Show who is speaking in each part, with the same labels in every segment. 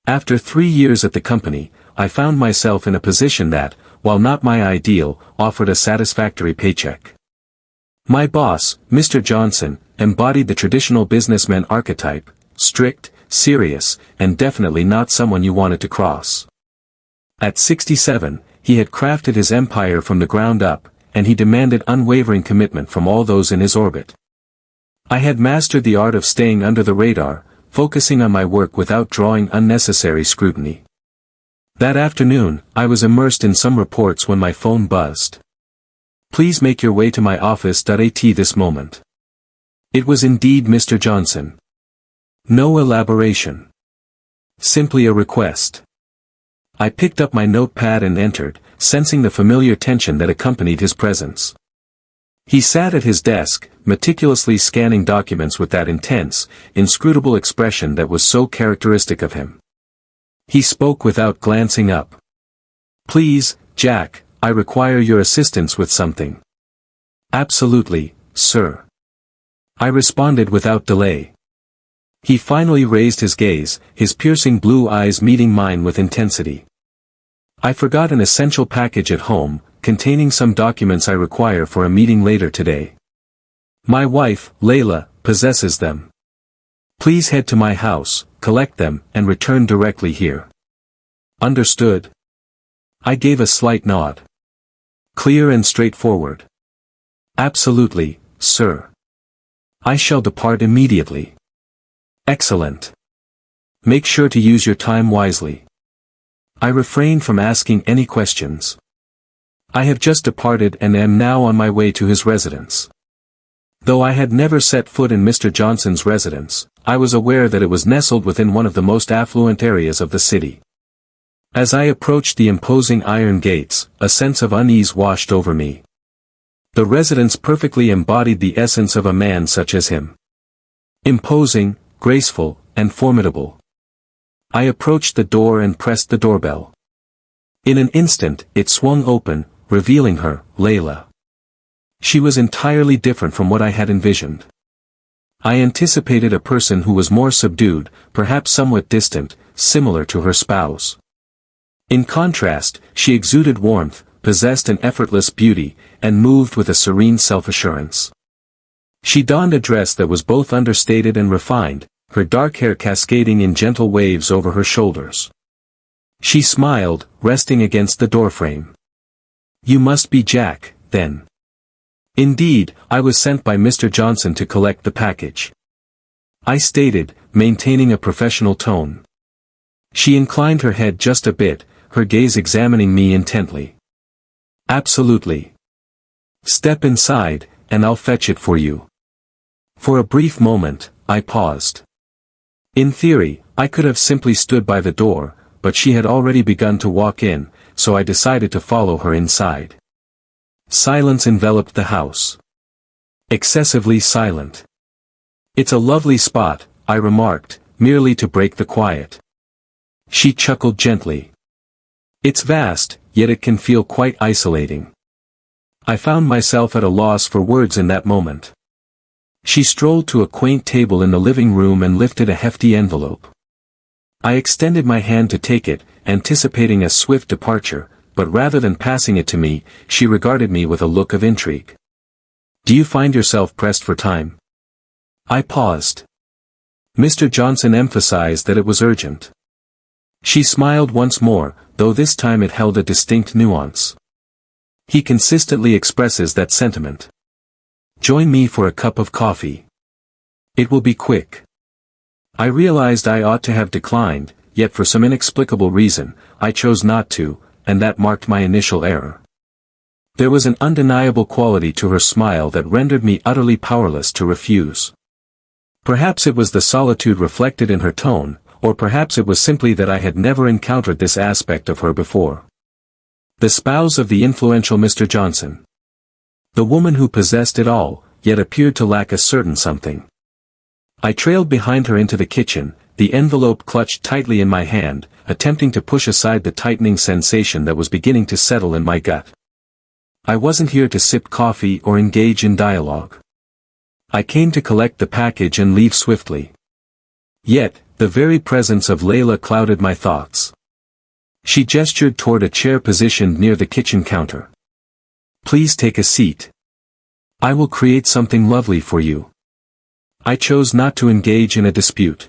Speaker 1: After 3 years at the company, I found myself in a position that, while not my ideal, offered a satisfactory paycheck. My boss, Mr. Johnson, embodied the traditional businessman archetype, strict, serious, and definitely not someone you wanted to cross. At 67, he had crafted his empire from the ground up, and he demanded unwavering commitment from all those in his orbit. I had mastered the art of staying under the radar, focusing on my work without drawing unnecessary scrutiny. That afternoon, I was immersed in some reports when my phone buzzed. "Please make your way to my office." At this moment. It was indeed Mr. Johnson. No elaboration. Simply a request. I picked up my notepad and entered, sensing the familiar tension that accompanied his presence. He sat at his desk, meticulously scanning documents with that intense, inscrutable expression that was so characteristic of him. He spoke without glancing up. "Please, Jack, I require your assistance with something." "Absolutely, sir." I responded without delay. He finally raised his gaze, his piercing blue eyes meeting mine with intensity. "I forgot an essential package at home, containing some documents I require for a meeting later today. My wife, Layla, possesses them. Please head to my house, collect them, and return directly here." "Understood." I gave a slight nod. Clear and straightforward. "Absolutely, sir. I shall depart immediately." "Excellent. Make sure to use your time wisely." I refrained from asking any questions. I have just departed and am now on my way to his residence. Though I had never set foot in Mr. Johnson's residence, I was aware that it was nestled within one of the most affluent areas of the city. As I approached the imposing iron gates, a sense of unease washed over me. The residence perfectly embodied the essence of a man such as him. Imposing, graceful, and formidable. I approached the door and pressed the doorbell. In an instant, it swung open, revealing her, Layla. She was entirely different from what I had envisioned. I anticipated a person who was more subdued, perhaps somewhat distant, similar to her spouse. In contrast, she exuded warmth, possessed an effortless beauty, and moved with a serene self-assurance. She donned a dress that was both understated and refined, her dark hair cascading in gentle waves over her shoulders. She smiled, resting against the doorframe. "You must be Jack, then." "Indeed, I was sent by Mr. Johnson to collect the package," I stated, maintaining a professional tone. She inclined her head just a bit, her gaze examining me intently. "Absolutely. Step inside, and I'll fetch it for you." For a brief moment, I paused. In theory, I could have simply stood by the door, but she had already begun to walk in, so I decided to follow her inside. Silence enveloped the house. Excessively silent. "It's a lovely spot," I remarked, merely to break the quiet. She chuckled gently. "It's vast, yet it can feel quite isolating." I found myself at a loss for words in that moment. She strolled to a quaint table in the living room and lifted a hefty envelope. I extended my hand to take it, anticipating a swift departure, but rather than passing it to me, she regarded me with a look of intrigue. "Do you find yourself pressed for time?" I paused. Mr. Johnson emphasized that it was urgent. She smiled once more, though this time it held a distinct nuance. "He consistently expresses that sentiment. Join me for a cup of coffee. It will be quick." I realized I ought to have declined, yet for some inexplicable reason, I chose not to, and that marked my initial error. There was an undeniable quality to her smile that rendered me utterly powerless to refuse. Perhaps it was the solitude reflected in her tone, or perhaps it was simply that I had never encountered this aspect of her before. The spouse of the influential Mr. Johnson. The woman who possessed it all, yet appeared to lack a certain something. I trailed behind her into the kitchen, the envelope clutched tightly in my hand, attempting to push aside the tightening sensation that was beginning to settle in my gut. I wasn't here to sip coffee or engage in dialogue. I came to collect the package and leave swiftly. Yet, The very presence of Layla clouded my thoughts. She gestured toward a chair positioned near the kitchen counter. "Please take a seat. I will create something lovely for you." I chose not to engage in a dispute.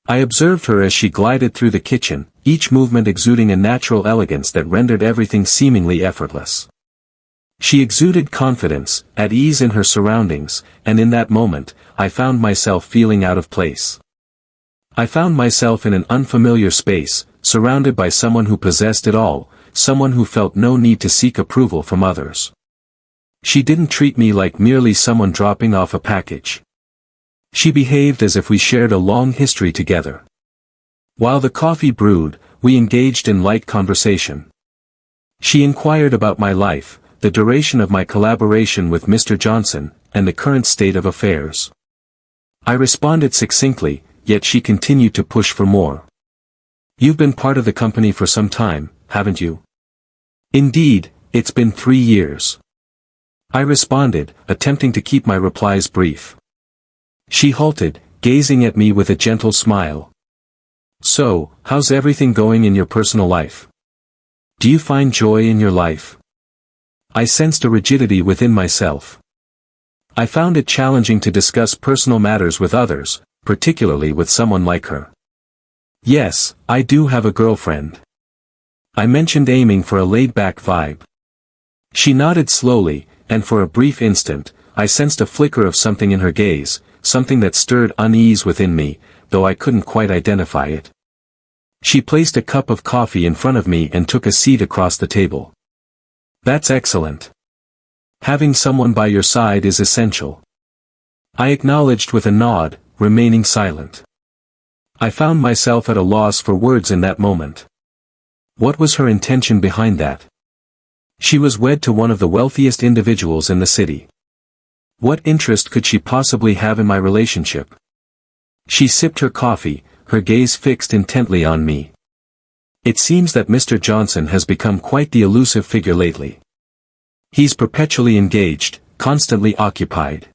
Speaker 1: I observed her as she glided through the kitchen, each movement exuding a natural elegance that rendered everything seemingly effortless. She exuded confidence, at ease in her surroundings, and in that moment, I found myself feeling out of place. I found myself in an unfamiliar space, surrounded by someone who possessed it all, someone who felt no need to seek approval from others. She didn't treat me like merely someone dropping off a package. She behaved as if we shared a long history together. While the coffee brewed, we engaged in light conversation. She inquired about my life, the duration of my collaboration with Mr. Johnson, and the current state of affairs. I responded succinctly, yet she continued to push for more. "You've been part of the company for some time, haven't you?" "Indeed, it's been 3 years." I responded, attempting to keep my replies brief. She halted, gazing at me with a gentle smile. "So, how's everything going in your personal life? Do you find joy in your life?" I sensed a rigidity within myself. I found it challenging to discuss personal matters with others, particularly with someone like her. "Yes, I do have a girlfriend," I mentioned, aiming for a laid-back vibe. She nodded slowly, and for a brief instant, I sensed a flicker of something in her gaze, something that stirred unease within me, though I couldn't quite identify it. She placed a cup of coffee in front of me and took a seat across the table. "That's excellent. Having someone by your side is essential." I acknowledged with a nod, remaining silent. I found myself at a loss for words in that moment. What was her intention behind that? She was wed to one of the wealthiest individuals in the city. What interest could she possibly have in my relationship? She sipped her coffee, her gaze fixed intently on me. "It seems that Mr. Johnson has become quite the elusive figure lately. He's perpetually engaged, constantly occupied.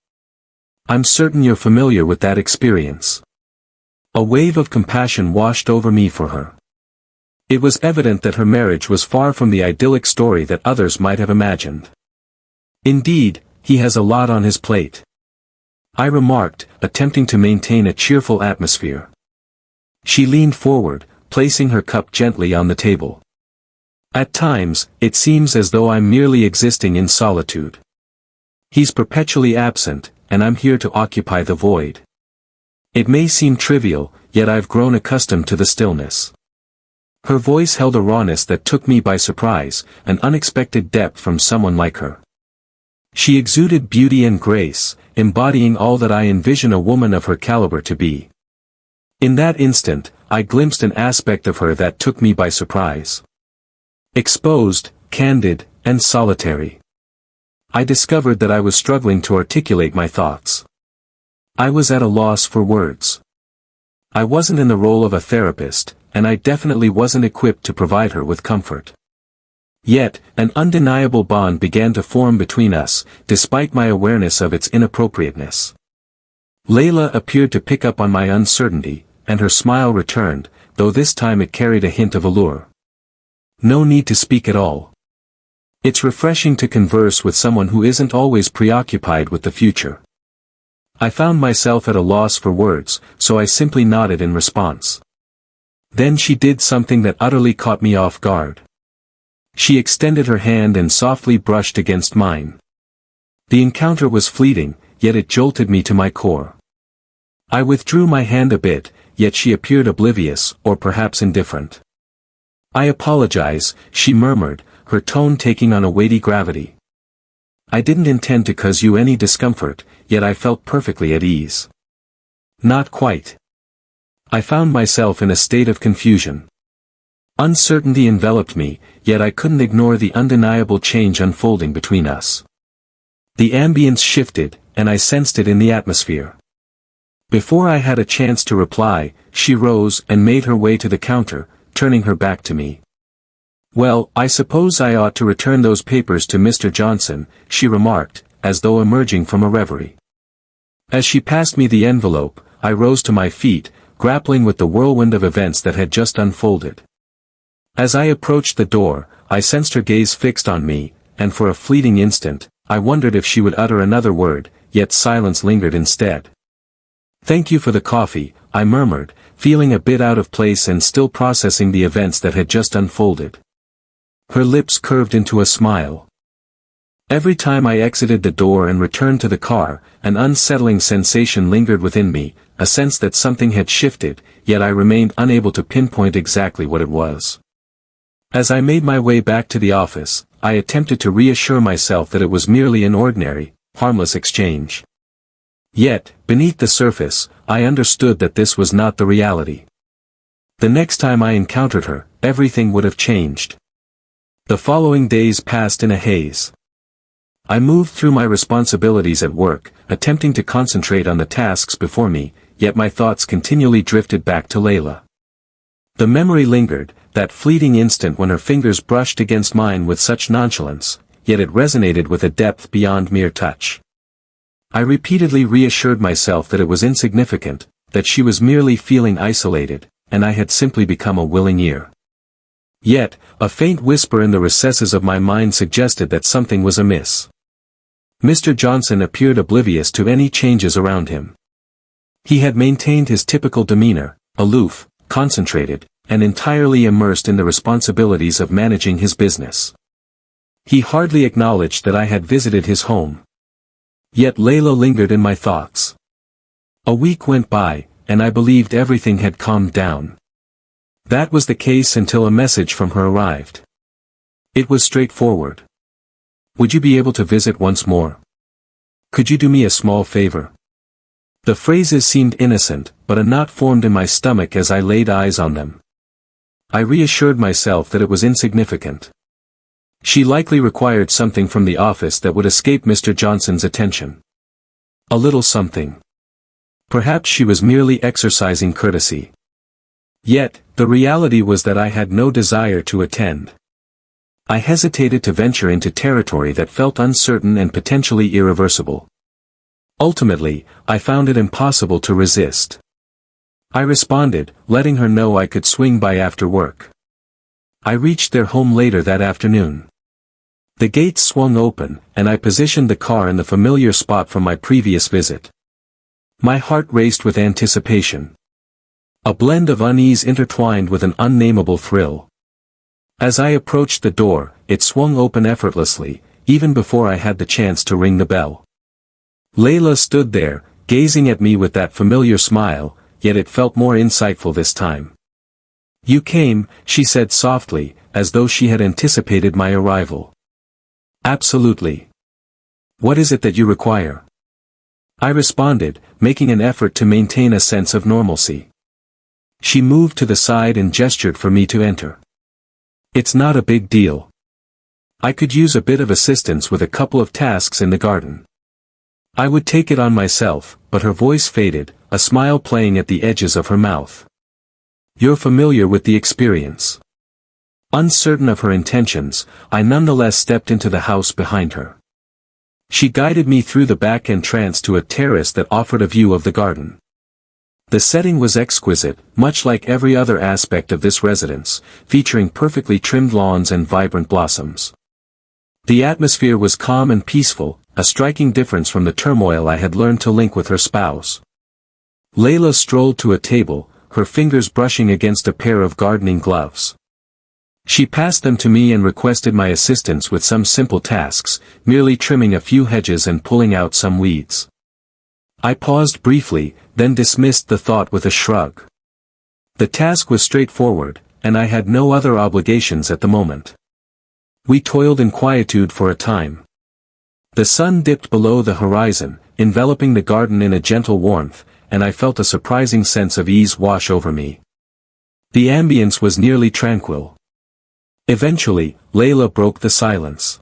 Speaker 1: I'm certain you're familiar with that experience." A wave of compassion washed over me for her. It was evident that her marriage was far from the idyllic story that others might have imagined. "Indeed, he has a lot on his plate," I remarked, attempting to maintain a cheerful atmosphere. She leaned forward, placing her cup gently on the table. "At times, it seems as though I'm merely existing in solitude. He's perpetually absent, and I'm here to occupy the void. It may seem trivial, yet I've grown accustomed to the stillness." Her voice held a rawness that took me by surprise, an unexpected depth from someone like her. She exuded beauty and grace, embodying all that I envision a woman of her caliber to be. In that instant, I glimpsed an aspect of her that took me by surprise. Exposed, candid, and solitary. I discovered that I was struggling to articulate my thoughts. I was at a loss for words. I wasn't in the role of a therapist, and I definitely wasn't equipped to provide her with comfort. Yet, an undeniable bond began to form between us, despite my awareness of its inappropriateness. Layla appeared to pick up on my uncertainty, and her smile returned, though this time it carried a hint of allure. "No need to speak at all. It's refreshing to converse with someone who isn't always preoccupied with the future." I found myself at a loss for words, so I simply nodded in response. Then she did something that utterly caught me off guard. She extended her hand and softly brushed against mine. The encounter was fleeting, yet it jolted me to my core. I withdrew my hand a bit, yet she appeared oblivious, or perhaps indifferent. "I apologize," she murmured, her tone taking on a weighty gravity. "I didn't intend to cause you any discomfort, yet I felt perfectly at ease." Not quite. I found myself in a state of confusion. Uncertainty enveloped me, yet I couldn't ignore the undeniable change unfolding between us. The ambience shifted, and I sensed it in the atmosphere. Before I had a chance to reply, she rose and made her way to the counter, turning her back to me. "Well, I suppose I ought to return those papers to Mr. Johnson," she remarked, as though emerging from a reverie. As she passed me the envelope, I rose to my feet, grappling with the whirlwind of events that had just unfolded. As I approached the door, I sensed her gaze fixed on me, and for a fleeting instant, I wondered if she would utter another word, yet silence lingered instead. "Thank you for the coffee," I murmured, feeling a bit out of place and still processing the events that had just unfolded. Her lips curved into a smile. Every time I exited the door and returned to the car, an unsettling sensation lingered within me, a sense that something had shifted, yet I remained unable to pinpoint exactly what it was. As I made my way back to the office, I attempted to reassure myself that it was merely an ordinary, harmless exchange. Yet, beneath the surface, I understood that this was not the reality. The next time I encountered her, everything would have changed. The following days passed in a haze. I moved through my responsibilities at work, attempting to concentrate on the tasks before me, yet my thoughts continually drifted back to Layla. The memory lingered, that fleeting instant when her fingers brushed against mine with such nonchalance, yet it resonated with a depth beyond mere touch. I repeatedly reassured myself that it was insignificant, that she was merely feeling isolated, and I had simply become a willing ear. Yet, a faint whisper in the recesses of my mind suggested that something was amiss. Mr. Johnson appeared oblivious to any changes around him. He had maintained his typical demeanor, aloof, concentrated, and entirely immersed in the responsibilities of managing his business. He hardly acknowledged that I had visited his home. Yet Layla lingered in my thoughts. A week went by, and I believed everything had calmed down. That was the case until a message from her arrived. It was straightforward. "Would you be able to visit once more? Could you do me a small favor?" The phrases seemed innocent, but a knot formed in my stomach as I laid eyes on them. I reassured myself that it was insignificant. She likely required something from the office that would escape Mr. Johnson's attention. A little something. Perhaps she was merely exercising courtesy. Yet, the reality was that I had no desire to attend. I hesitated to venture into territory that felt uncertain and potentially irreversible. Ultimately, I found it impossible to resist. I responded, letting her know I could swing by after work. I reached their home later that afternoon. The gates swung open, and I positioned the car in the familiar spot from my previous visit. My heart raced with anticipation. A blend of unease intertwined with an unnameable thrill. As I approached the door, it swung open effortlessly, even before I had the chance to ring the bell. Layla stood there, gazing at me with that familiar smile, yet it felt more insightful this time. "You came," she said softly, as though she had anticipated my arrival. "Absolutely. What is it that you require?" I responded, making an effort to maintain a sense of normalcy. She moved to the side and gestured for me to enter. "It's not a big deal. I could use a bit of assistance with a couple of tasks in the garden." I would take it on myself, but her voice faded, a smile playing at the edges of her mouth. "You're familiar with the experience." Uncertain of her intentions, I nonetheless stepped into the house behind her. She guided me through the back entrance to a terrace that offered a view of the garden. The setting was exquisite, much like every other aspect of this residence, featuring perfectly trimmed lawns and vibrant blossoms. The atmosphere was calm and peaceful, a striking difference from the turmoil I had learned to link with her spouse. Layla strolled to a table, her fingers brushing against a pair of gardening gloves. She passed them to me and requested my assistance with some simple tasks, merely trimming a few hedges and pulling out some weeds. I paused briefly, then dismissed the thought with a shrug. The task was straightforward, and I had no other obligations at the moment. We toiled in quietude for a time. The sun dipped below the horizon, enveloping the garden in a gentle warmth, and I felt a surprising sense of ease wash over me. The ambience was nearly tranquil. Eventually, Layla broke the silence.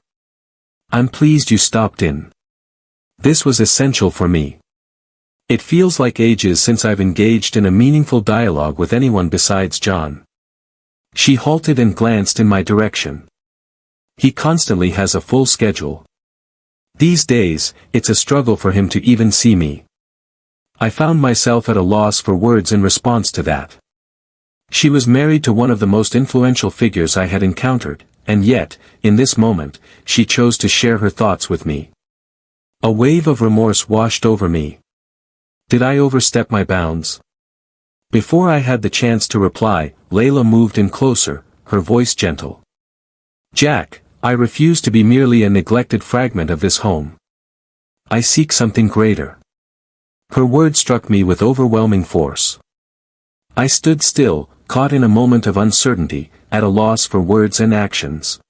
Speaker 1: "I'm pleased you stopped in. This was essential for me. It feels like ages since I've engaged in a meaningful dialogue with anyone besides John." She halted and glanced in my direction. "He constantly has a full schedule. These days, it's a struggle for him to even see me." I found myself at a loss for words in response to that. She was married to one of the most influential figures I had encountered, and yet, in this moment, she chose to share her thoughts with me. A wave of remorse washed over me. Did I overstep my bounds? Before I had the chance to reply, Layla moved in closer, her voice gentle. Jack, I refuse to be merely a neglected fragment of this home. I seek something greater. Her words struck me with overwhelming force. I stood still, caught in a moment of uncertainty, at a loss for words and actions.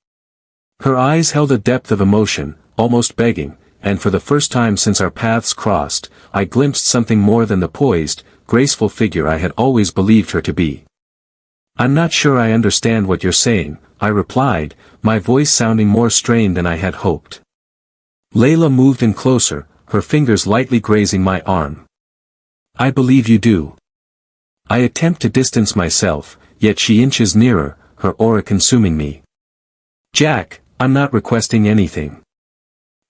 Speaker 1: Her eyes held a depth of emotion, almost begging, and for the first time since our paths crossed, I glimpsed something more than the poised, graceful figure I had always believed her to be. I'm not sure I understand what you're saying, I replied, my voice sounding more strained than I had hoped. Layla moved in closer, her fingers lightly grazing my arm. I believe you do. I attempt to distance myself, yet she inches nearer, her aura consuming me. Jack, I'm not requesting anything.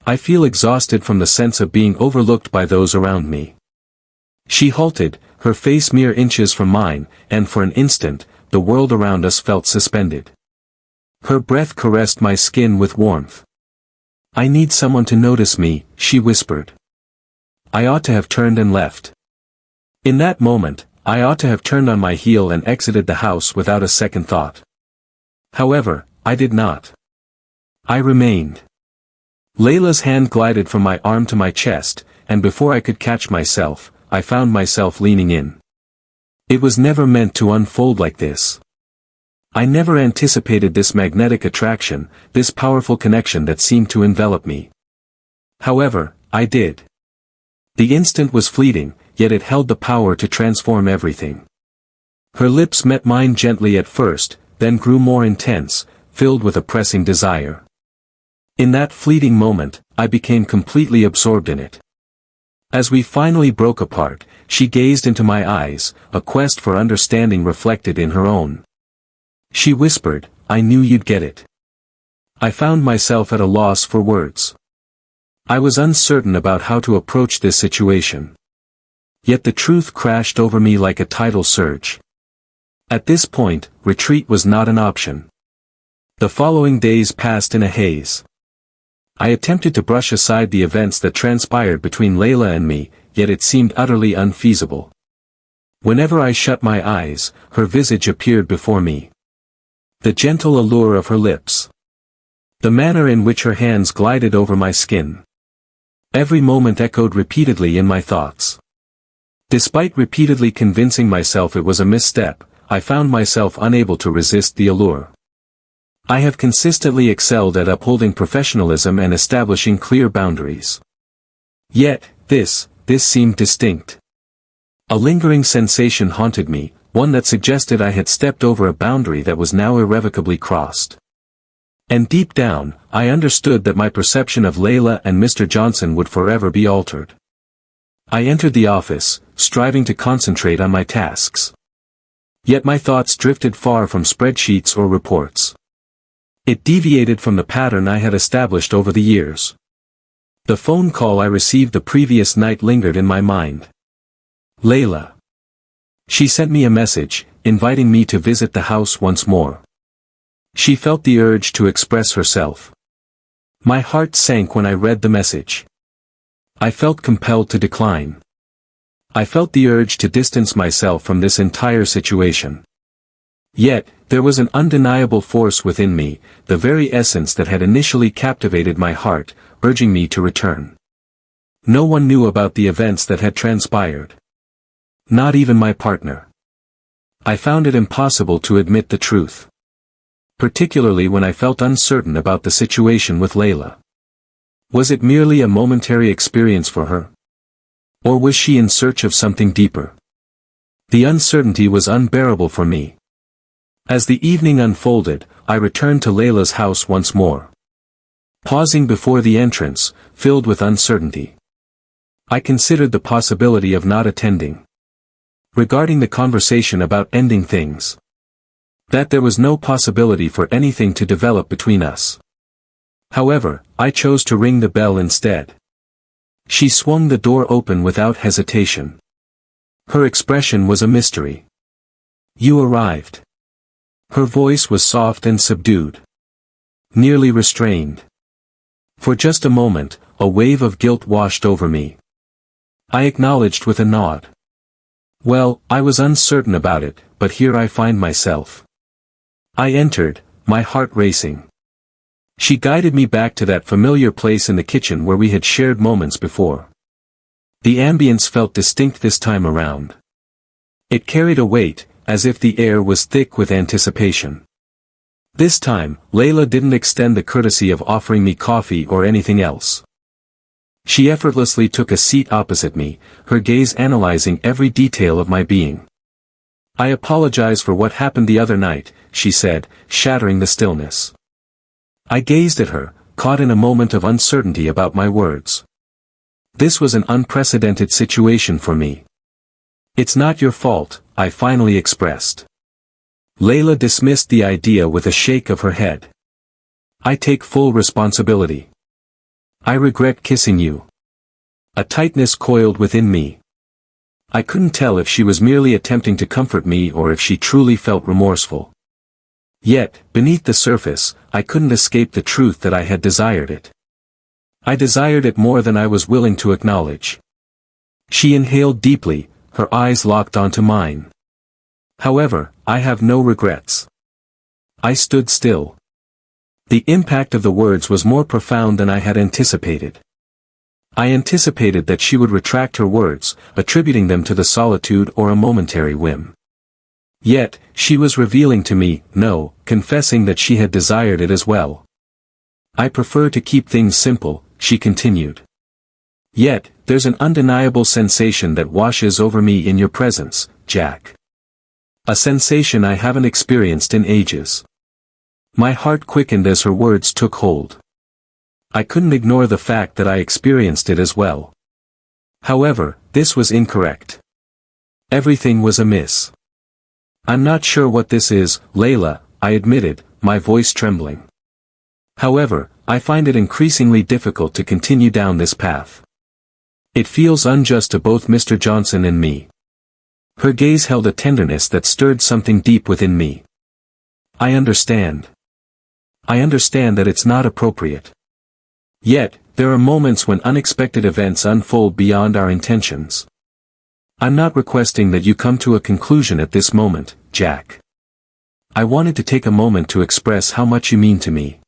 Speaker 1: I feel exhausted from the sense of being overlooked by those around me. She halted, her face mere inches from mine, and for an instant, the world around us felt suspended. Her breath caressed my skin with warmth. I need someone to notice me, she whispered. I ought to have turned and left. In that moment, I ought to have turned on my heel and exited the house without a second thought. However, I did not. I remained. Layla's hand glided from my arm to my chest, and before I could catch myself, I found myself leaning in. It was never meant to unfold like this. I never anticipated this magnetic attraction, this powerful connection that seemed to envelop me. However, I did. The instant was fleeting, yet it held the power to transform everything. Her lips met mine gently at first, then grew more intense, filled with a pressing desire. In that fleeting moment, I became completely absorbed in it. As we finally broke apart, she gazed into my eyes, a quest for understanding reflected in her own. She whispered, I knew you'd get it. I found myself at a loss for words. I was uncertain about how to approach this situation. Yet the truth crashed over me like a tidal surge. At this point, retreat was not an option. The following days passed in a haze. I attempted to brush aside the events that transpired between Layla and me, yet it seemed utterly unfeasible. Whenever I shut my eyes, her visage appeared before me. The gentle allure of her lips. The manner in which her hands glided over my skin. Every moment echoed repeatedly in my thoughts. Despite repeatedly convincing myself it was a misstep, I found myself unable to resist the allure. I have consistently excelled at upholding professionalism and establishing clear boundaries. Yet, this seemed distinct. A lingering sensation haunted me, one that suggested I had stepped over a boundary that was now irrevocably crossed. And deep down, I understood that my perception of Layla and Mr. Johnson would forever be altered. I entered the office, striving to concentrate on my tasks. Yet my thoughts drifted far from spreadsheets or reports. It deviated from the pattern I had established over the years. The phone call I received the previous night lingered in my mind. Layla. She sent me a message, inviting me to visit the house once more. She felt the urge to express herself. My heart sank when I read the message. I felt compelled to decline. I felt the urge to distance myself from this entire situation. Yet, there was an undeniable force within me, the very essence that had initially captivated my heart, urging me to return. No one knew about the events that had transpired. Not even my partner. I found it impossible to admit the truth. Particularly when I felt uncertain about the situation with Layla. Was it merely a momentary experience for her? Or was she in search of something deeper? The uncertainty was unbearable for me. As the evening unfolded, I returned to Layla's house once more. Pausing before the entrance, filled with uncertainty. I considered the possibility of not attending. Regarding the conversation about ending things. That there was no possibility for anything to develop between us. However, I chose to ring the bell instead. She swung the door open without hesitation. Her expression was a mystery. "You arrived." Her voice was soft and subdued. Nearly restrained. For just a moment, a wave of guilt washed over me. I acknowledged with a nod. "Well, I was uncertain about it, but here I find myself." I entered, my heart racing. She guided me back to that familiar place in the kitchen where we had shared moments before. The ambience felt distinct this time around. It carried a weight, as if the air was thick with anticipation. This time, Layla didn't extend the courtesy of offering me coffee or anything else. She effortlessly took a seat opposite me, her gaze analyzing every detail of my being. "I apologize for what happened the other night," she said, shattering the stillness. I gazed at her, caught in a moment of uncertainty about my words. This was an unprecedented situation for me. "It's not your fault," I finally expressed. Layla dismissed the idea with a shake of her head. "I take full responsibility. I regret kissing you." A tightness coiled within me. I couldn't tell if she was merely attempting to comfort me or if she truly felt remorseful. Yet, beneath the surface, I couldn't escape the truth that I had desired it. I desired it more than I was willing to acknowledge. She inhaled deeply, her eyes locked onto mine. "However, I have no regrets." I stood still. The impact of the words was more profound than I had anticipated. I anticipated that she would retract her words, attributing them to the solitude or a momentary whim. Yet, she was revealing to me, no, confessing that she had desired it as well. "I prefer to keep things simple," she continued. "Yet, there's an undeniable sensation that washes over me in your presence, Jack. A sensation I haven't experienced in ages." My heart quickened as her words took hold. I couldn't ignore the fact that I experienced it as well. However, this was incorrect. Everything was amiss. "I'm not sure what this is, Layla," I admitted, my voice trembling. "However, I find it increasingly difficult to continue down this path. It feels unjust to both Mr. Johnson and me." Her gaze held a tenderness that stirred something deep within me. "I understand. I understand that it's not appropriate. Yet, there are moments when unexpected events unfold beyond our intentions. I'm not requesting that you come to a conclusion at this moment, Jack. I wanted to take a moment to express how much you mean to me."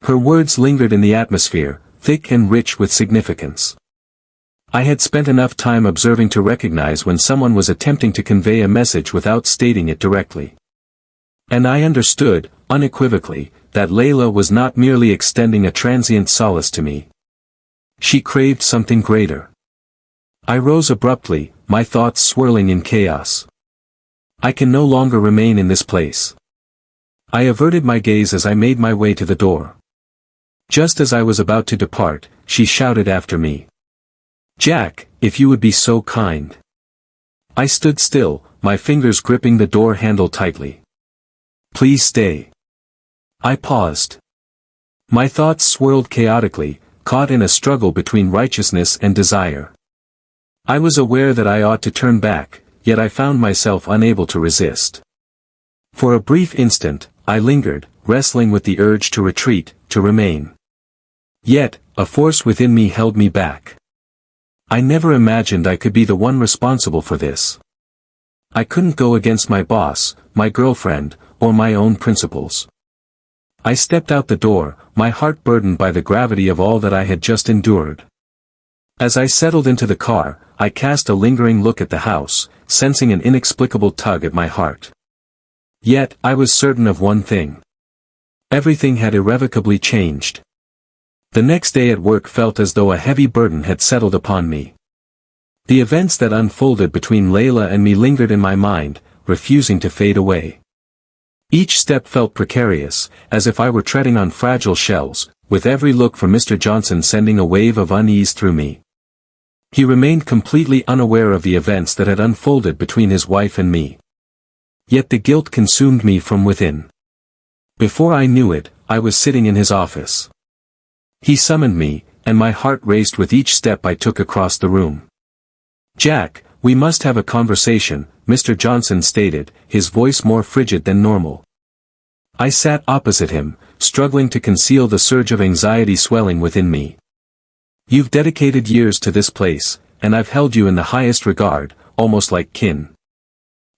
Speaker 1: Her words lingered in the atmosphere, thick and rich with significance. I had spent enough time observing to recognize when someone was attempting to convey a message without stating it directly. And I understood, unequivocally, that Layla was not merely extending a transient solace to me. She craved something greater. I rose abruptly, my thoughts swirling in chaos. I can no longer remain in this place. I averted my gaze as I made my way to the door. Just as I was about to depart, she shouted after me. "Jack, if you would be so kind." I stood still, my fingers gripping the door handle tightly. "Please stay." I paused. My thoughts swirled chaotically, caught in a struggle between righteousness and desire. I was aware that I ought to turn back, yet I found myself unable to resist. For a brief instant, I lingered, wrestling with the urge to retreat, to remain. Yet, a force within me held me back. I never imagined I could be the one responsible for this. I couldn't go against my boss, my girlfriend, or my own principles. I stepped out the door, my heart burdened by the gravity of all that I had just endured. As I settled into the car, I cast a lingering look at the house, sensing an inexplicable tug at my heart. Yet, I was certain of one thing. Everything had irrevocably changed. The next day at work felt as though a heavy burden had settled upon me. The events that unfolded between Layla and me lingered in my mind, refusing to fade away. Each step felt precarious, as if I were treading on fragile shells, with every look from Mr. Johnson sending a wave of unease through me. He remained completely unaware of the events that had unfolded between his wife and me. Yet the guilt consumed me from within. Before I knew it, I was sitting in his office. He summoned me, and my heart raced with each step I took across the room. "Jack, "We must have a conversation," Mr. Johnson stated, his voice more frigid than normal. I sat opposite him, struggling to conceal the surge of anxiety swelling within me. "You've dedicated years to this place, and I've held you in the highest regard, almost like kin.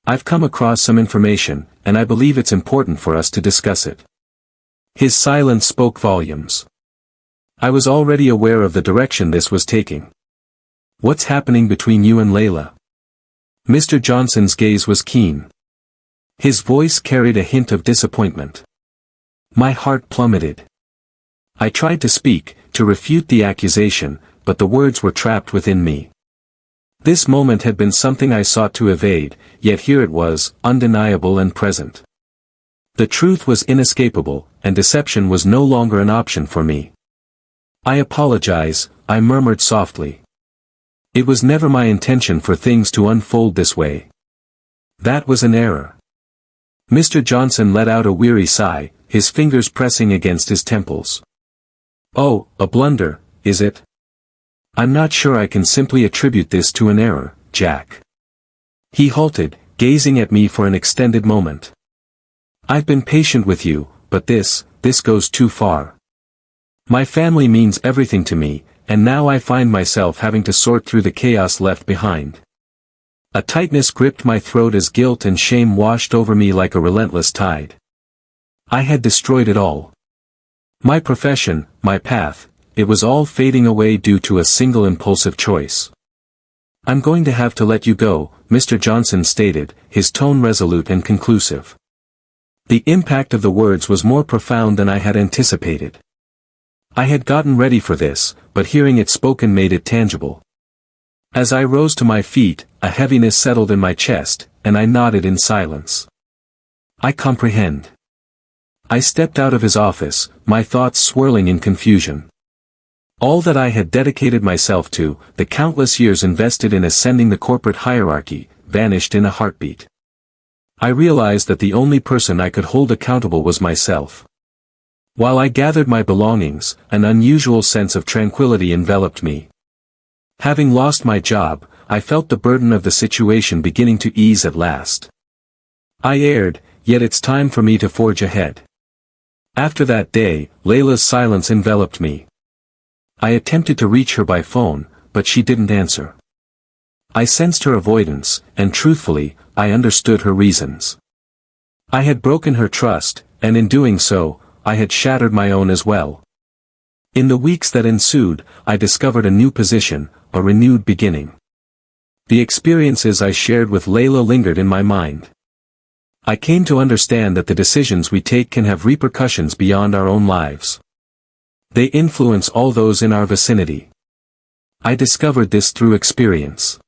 Speaker 1: I've come across some information, and I believe it's important for us to discuss it." His silence spoke volumes. I was already aware of the direction this was taking. "What's happening between you and Layla?" Mr. Johnson's gaze was keen. His voice carried a hint of disappointment. My heart plummeted. I tried to speak, to refute the accusation, but the words were trapped within me. This moment had been something I sought to evade, yet here it was, undeniable and present. The truth was inescapable, and deception was no longer an option for me. "I apologize," I murmured softly. "It was never my intention for things to unfold this way. That was an error." Mr. Johnson let out a weary sigh, his fingers pressing against his temples. "Oh, a blunder, is it? I'm not sure I can simply attribute this to an error, Jack." He halted, gazing at me for an extended moment. "I've been patient with you, but this goes too far. My family means everything to me, and now I find myself having to sort through the chaos left behind." A tightness gripped my throat as guilt and shame washed over me like a relentless tide. I had destroyed it all. My profession, my path, it was all fading away due to a single impulsive choice. "I'm going to have to let you go," Mr. Johnson stated, his tone resolute and conclusive. The impact of the words was more profound than I had anticipated. I had gotten ready for this, but hearing it spoken made it tangible. As I rose to my feet, a heaviness settled in my chest, and I nodded in silence. "I comprehend." I stepped out of his office, my thoughts swirling in confusion. All that I had dedicated myself to, the countless years invested in ascending the corporate hierarchy, vanished in a heartbeat. I realized that the only person I could hold accountable was myself. While I gathered my belongings, an unusual sense of tranquility enveloped me. Having lost my job, I felt the burden of the situation beginning to ease at last. I erred, yet it's time for me to forge ahead. After that day, Layla's silence enveloped me. I attempted to reach her by phone, but she didn't answer. I sensed her avoidance, and truthfully, I understood her reasons. I had broken her trust, and in doing so, I had shattered my own as well. In the weeks that ensued, I discovered a new position, a renewed beginning. The experiences I shared with Layla lingered in my mind. I came to understand that the decisions we take can have repercussions beyond our own lives. They influence all those in our vicinity. I discovered this through experience.